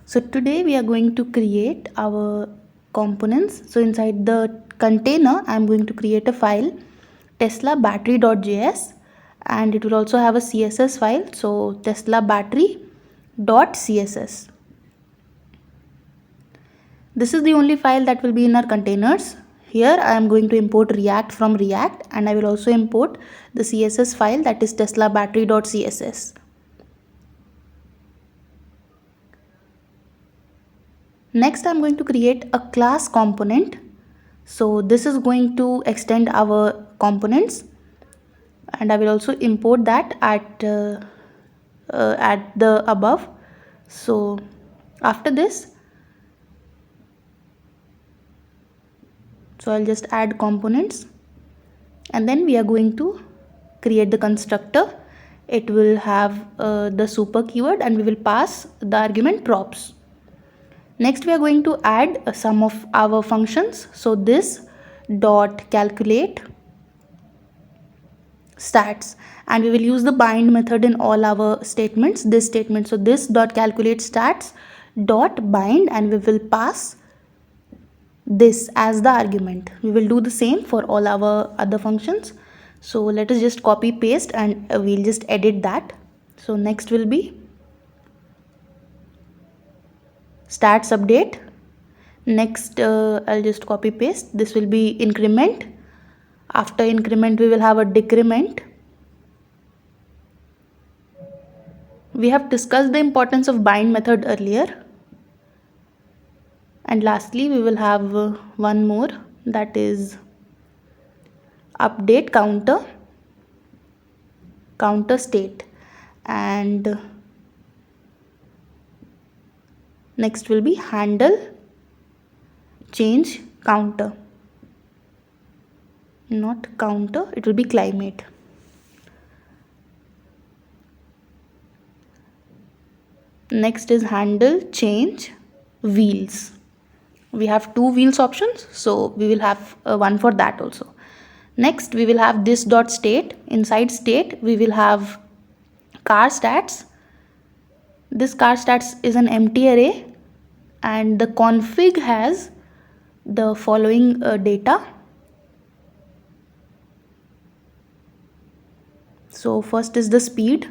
So today we are going to create our components. So inside the container, I'm going to create a file Tesla battery.js, and it will also have a CSS file. So Tesla battery.css. This is the only file that will be in our containers. Here I am going to import React from React, and I will also import the CSS file, that is Tesla battery.css. Next, I'm going to create a class component. So this is going to extend our components, and I will also import that at the above. So after this, I'll just add components, and then we are going to create the constructor. It will have the super keyword, and we will pass the argument props. Next, we are going to add some of our functions. So this dot calculate stats, and we will use the bind method in all our statements, this statement. So this dot calculate stats dot bind, and we will pass this as the argument. We will do the same for all our other functions. So let us just copy paste, and we'll just edit that. So next will be stats update. Next I'll just copy paste. This will be increment. After increment, we will have a decrement. We have discussed the importance of bind method earlier. And lastly, we will have one more, that is update counter state, and next will be handle change counter, not counter, it will be climate. Next is handle change wheels. We have two wheels options, so we will have one for that also. Next, we will have this dot state. Inside state, we will have car stats. This car stats is an empty array, and the config has the following data. So first is the speed.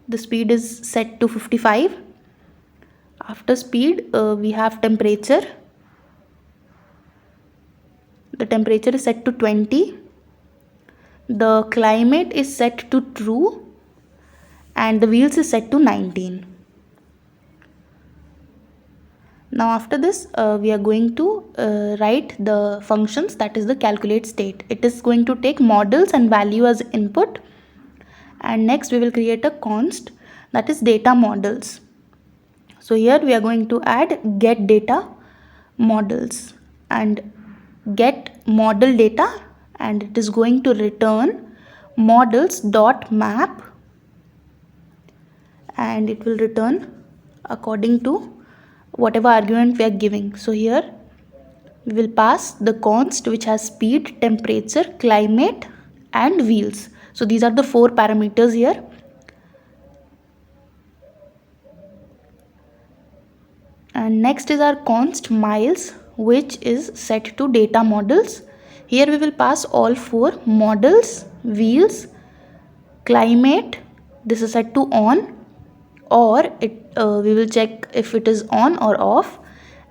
The speed is set to 55. After speed, we have temperature. The temperature is set to 20. The climate is set to true, and the wheels is set to 19. Now after this, we are going to write the functions, that is the calculate state. It is going to take models and value as input, and next we will create a const, that is data models. So here we are going to add get data models and get model data, and it is going to return models dot map, and it will return according to whatever argument we are giving. So here we will pass the const which has speed, temperature, climate and wheels. So these are the 4 parameters here. And next is our const miles, which is set to data models. Here we will pass all 4 models, wheels, climate. This is set to on, or we will check if it is on or off,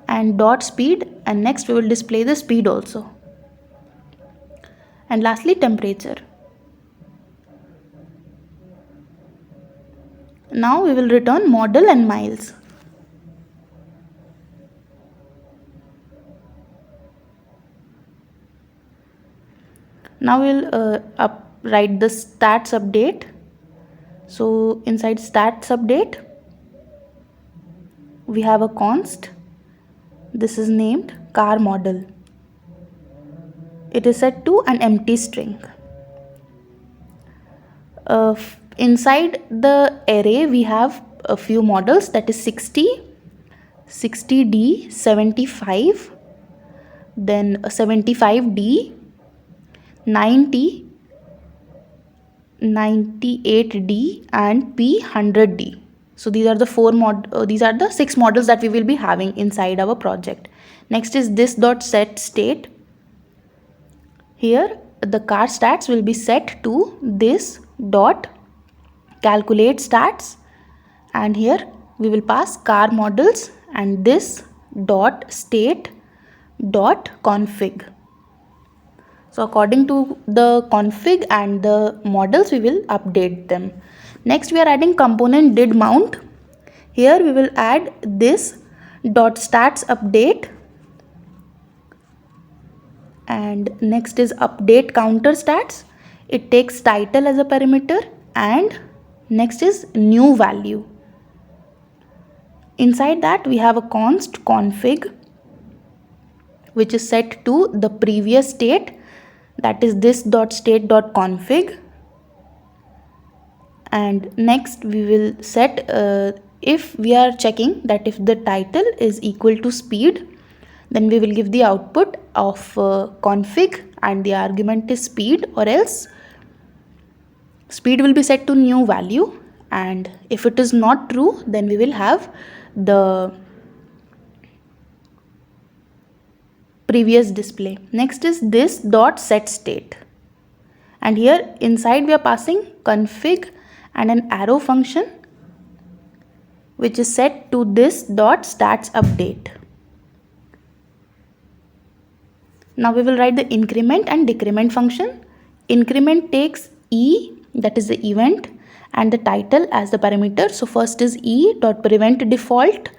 and dot speed, and next we will display the speed also, and lastly temperature. Now we will return model and miles. Now we'll write the stats update. So inside stats update, we have a const. This is named car model. It is set to an empty string. Inside the array, we have a few models, that is 60, 60D, 75, then 75D, 90, 98D and P100D. So these are the 6 models that we will be having inside our project. Next is this dot set state. Here the car stats will be set to this dot calculate stats, and here we will pass car models and this dot state dot config. So according to the config and the models, we will update them. Next, we are adding component did mount. Here we will add this dot stats update, and next is update counter stats. It takes title as a parameter, and next is new value. Inside that we have a const config, which is set to the previous state, that is this dot state dot config. And next we will set if we are checking that if the title is equal to speed, then we will give the output of config and the argument is speed, or else speed will be set to new value, and if it is not true, then we will have the previous display. Next is this dot set state, and here inside we are passing config and an arrow function which is set to this dot stats update. Now we will write the increment and decrement function. Increment takes e, that is the event, and the title as the parameter. So first is e dot prevent default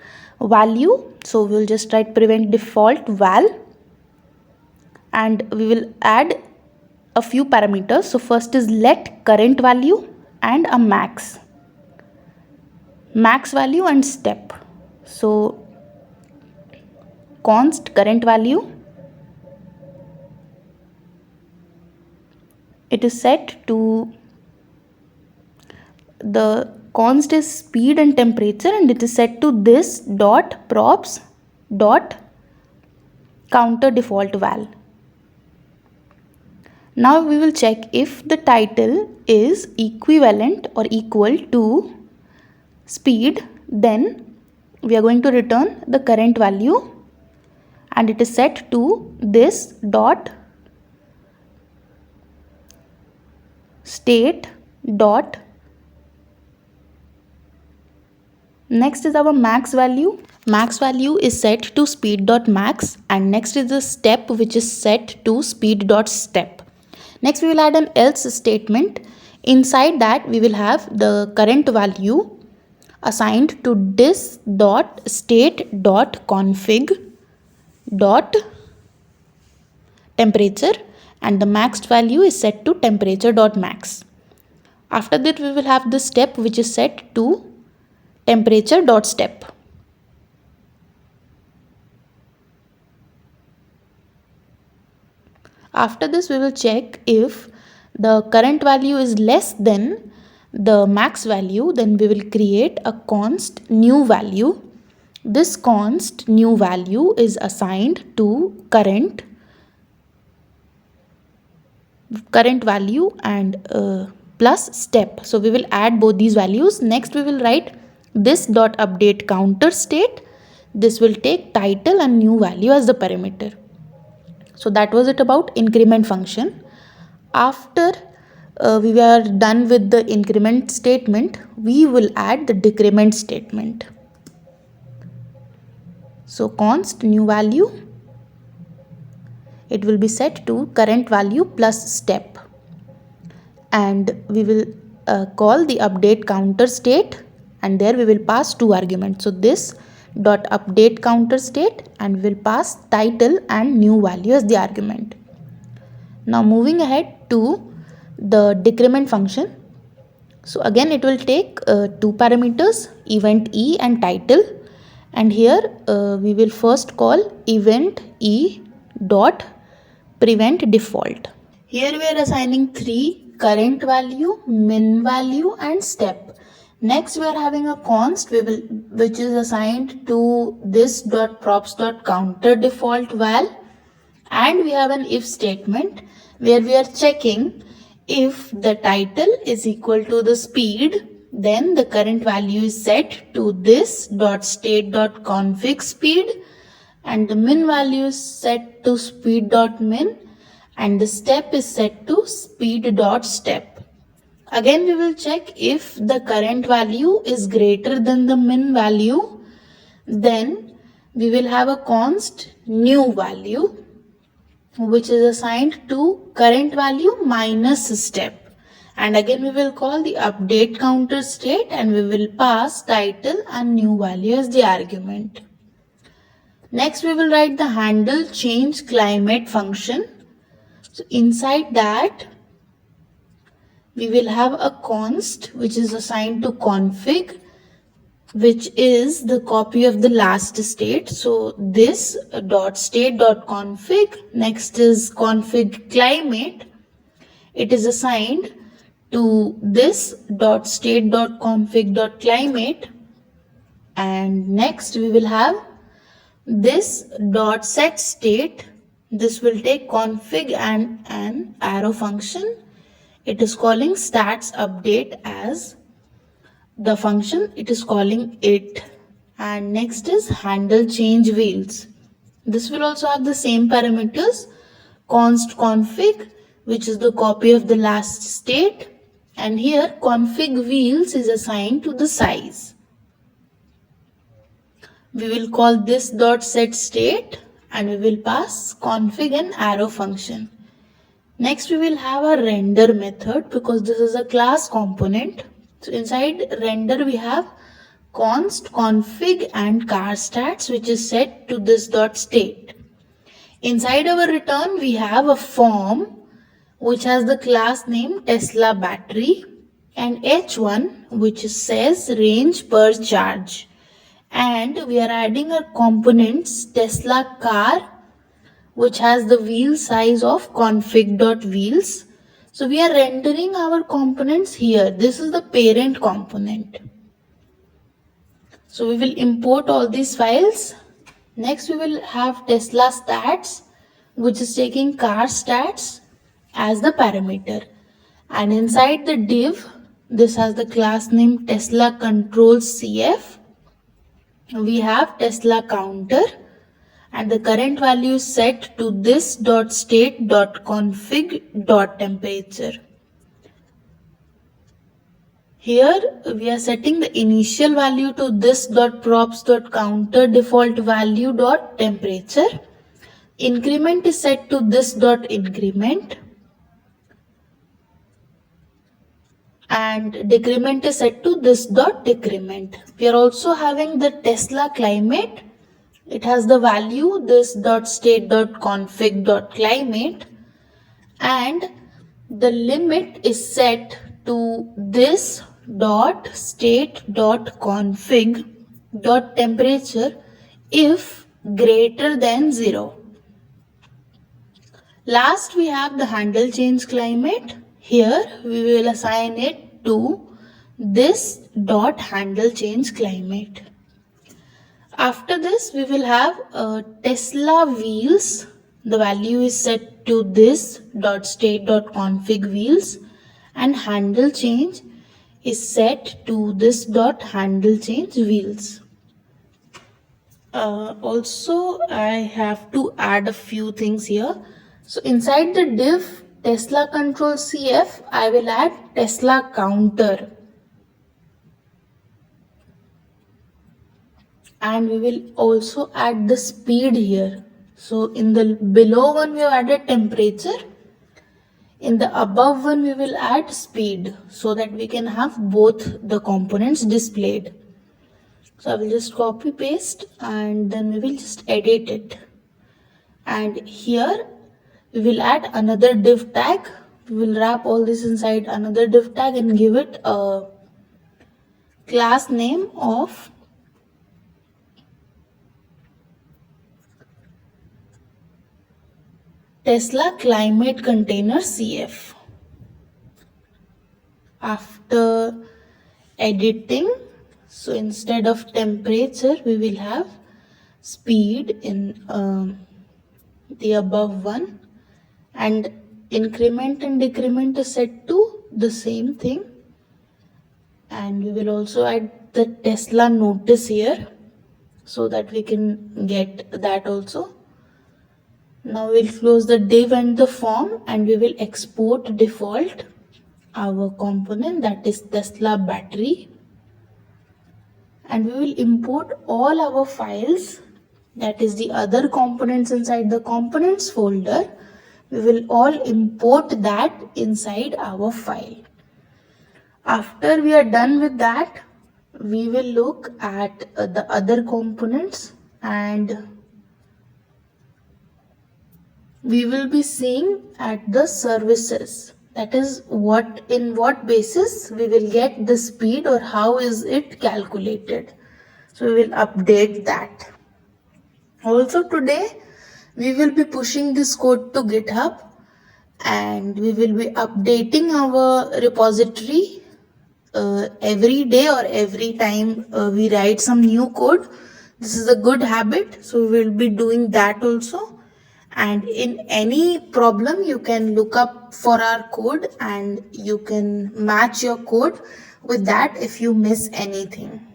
value. So we will just write prevent default val, and we will add a few parameters. So first is let current value and a max value and step. So const current value, it is set to the const is speed and temperature, and it is set to this dot props dot counter default val. Now we will check if the title is equivalent or equal to speed, then we are going to return the current value, and it is set to this dot state dot. Next is our max value. Max value is set to speed dot max, and next is the step, which is set to speed dot step. Next we will add an else statement. Inside that we will have the current value assigned to this dot state dot config dot temperature, and the maxed value is set to temperature dot max. After that we will have the step, which is set to temperature dot step. After this we will check if the current value is less than the max value, then we will create a const new value. This const new value is assigned to current value and plus step. So we will add both these values. Next we will write this dot update counter state. This will take title and new value as the parameter. So that was it about increment function. After we are done with the increment statement, we will add the decrement statement. So const new value, it will be set to current value plus step, and we will call the update counter state, and there we will pass 2 arguments. So this dot update counter state, and we will pass title and new value as the argument. Now moving ahead to the decrement function. So again it will take 2 parameters, event e and title, and here we will first call event e dot prevent default. Here we are assigning 3 current value, min value and step. Next we are having a const which is assigned to this dot props dot counter default val, and we have an if statement where we are checking if the title is equal to the speed, Then the current value is set to this dot state dot config speed, and the min value is set to speed dot min, and the step is set to speed dot step. Again we will check if the current value is greater than the min value, then we will have a const new value which is assigned to current value minus step, and again we will call the update counter state and we will pass title and new value as the argument. Next we will write the handle change climate function. So inside that we will have a const which is assigned to config, which is the copy of the last state. So this dot state dot config, next is config climate. It is assigned to this dot state dot config dot climate, and next we will have this dot set state. This will take config and an arrow function. It is calling stats update as the function it is calling it. And next is handle change wheels. This will also have the same parameters, const config, which is the copy of the last state, and here config wheels is assigned to the size. We will call this dot set state and we will pass config and arrow function. Next we will have a render method because this is a class component. So inside render we have const config and car stats which is set to this dot state. Inside our return we have a form which has the class name Tesla battery and h1 which says range per charge, and we are adding our components Tesla car which has the wheel size of config.wheels. So we are rendering our components here. This is the parent component. So we will import all these files. Next we will have Tesla stats which is taking car stats as the parameter, and inside the div this has the class name Tesla control CF. We have Tesla counter and the current value is set to this dot state dot config dot temperature. Here we are setting the initial value to this dot props dot counter default value dot temperature. Increment is set to this dot increment and decrement is set to this dot decrement. We are also having the Tesla climate. It has the value this dot state dot config dot climate, and the limit is set to this dot state dot config dot temperature if greater than 0. Last we have the handle change climate. Here we will assign it to this dot handle change climate. After this we will have Tesla wheels. The value is set to this dot state dot config wheels, and handle change is set to this dot handle change wheels. Also I have to add a few things here. So inside the div Tesla control CF I will add Tesla counter, and we will also add the speed here. So in the below one we have added temperature, in the above one we will add speed so that we can have both the components displayed. So I will just copy paste and then we will just edit it, and here we will add another div tag. We will wrap all this inside another div tag and give it a class name of Tesla climate container CF. After editing, so instead of temperature we will have speed in the above one, and increment and decrement is set to the same thing, and we will also add the Tesla notice here so that we can get that also. Now we'll close the div and the form, and we will export default our component, that is Tesla battery, and we will import all our files, that is the other components inside the components folder. We will all import that inside our file. After we are done with that, we will look at the other components, and we will be seeing at the services, that is what basis we will get the speed or how is it calculated. So we will update that. Also today we will be pushing this code to GitHub, and we will be updating our repository every day or every time we write some new code. This is a good habit, so we will be doing that also. And in any problem, you can look up for our code and you can match your code with that if you miss anything.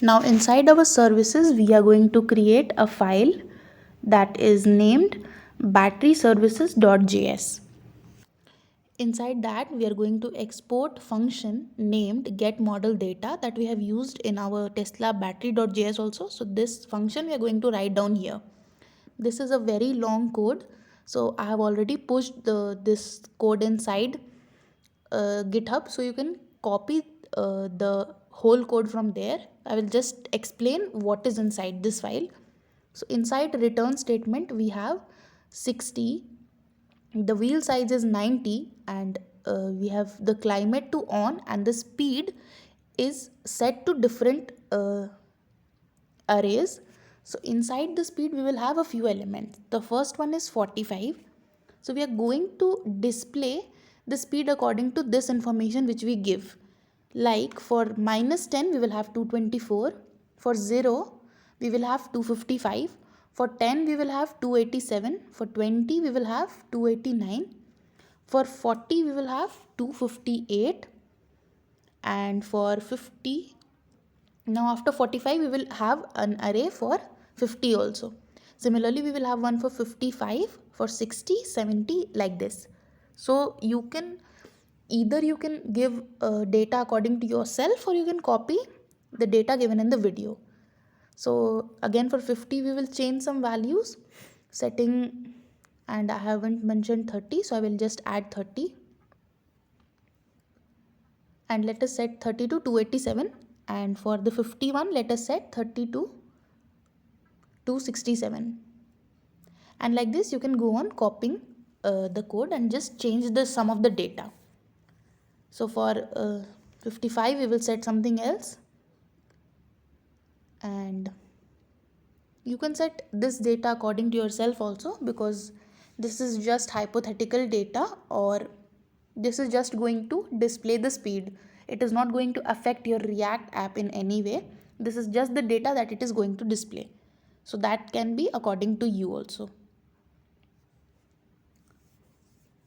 Now inside our services, we are going to create a file that is named batteryservices.js. Inside that, we are going to export function named getModelData that we have used in our Tesla battery.js also. So this function we are going to write down here. This is a very long code, so I have already pushed this code inside GitHub, so you can copy the whole code from there. I will just explain what is inside this file. So inside return statement we have 60, the wheel size is 90, and we have the climate to on, and the speed is set to different arrays. So inside the speed we will have a few elements. The first one is 45. So we are going to display the speed according to this information which we give. Like for -10 we will have 224, for 0 we will have 255, for 10 we will have 287, for 20 we will have 289, for 40 we will have 258, and for 50, now after 45 we will have an array for 50 also. Similarly we will have one for 55, for 60, 70, like this. So you can either you can give data according to yourself, or you can copy the data given in the video. So again for 50 we will change some values setting, and I haven't mentioned 30, so I will just add 30, and let us set 30 to 287, and for the 51 let us set 30 to 267, and like this you can go on copying the code and just change the sum of the data. So for 55 we will set something else, and you can set this data according to yourself also, because this is just hypothetical data, or this is just going to display the speed. It is not going to affect your React app in any way. This is just the data that it is going to display. So that can be according to you also.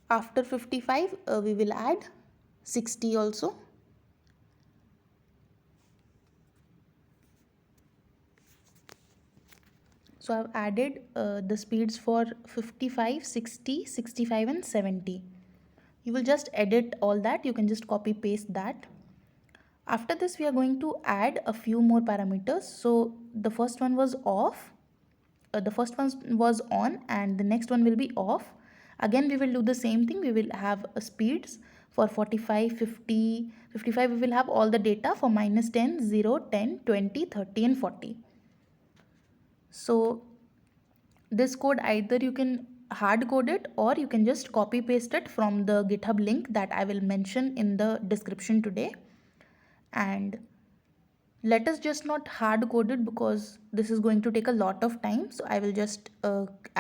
After 55 we will add 60 also. So I've added the speeds for 55, 60, 65 and 70. You will just edit all that. You can just copy paste that. After this we are going to add a few more parameters. So the first one was off, the first one was on, and the next one will be off. Again we will do the same thing. We will have speeds For 45, 50, 55 we will have all the data for -10, 0, 10, 20, 30 and 40. So this code, either you can hard code it or you can just copy paste it from the GitHub link that I will mention in the description today. And let us just not hard code it because this is going to take a lot of time, so I will just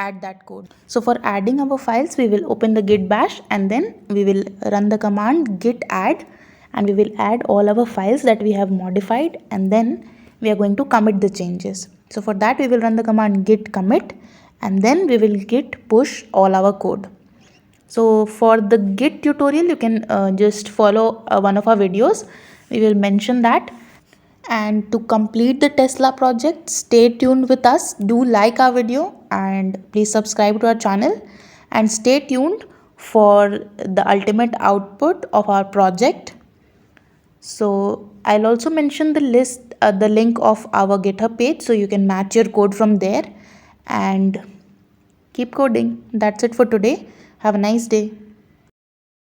add that code. So for adding our files, we will open the git bash and then we will run the command git add, and we will add all our files that we have modified, and then we are going to commit the changes. So for that we will run the command git commit, and then we will git push all our code. So for the git tutorial, you can just follow one of our videos. We will mention that. And to complete the Tesla project, stay tuned with us. Do like our video and please subscribe to our channel, and stay tuned for the ultimate output of our project. So I'll also mention the link of our GitHub page, so you can match your code from there and keep coding. That's it for today. Have a nice day.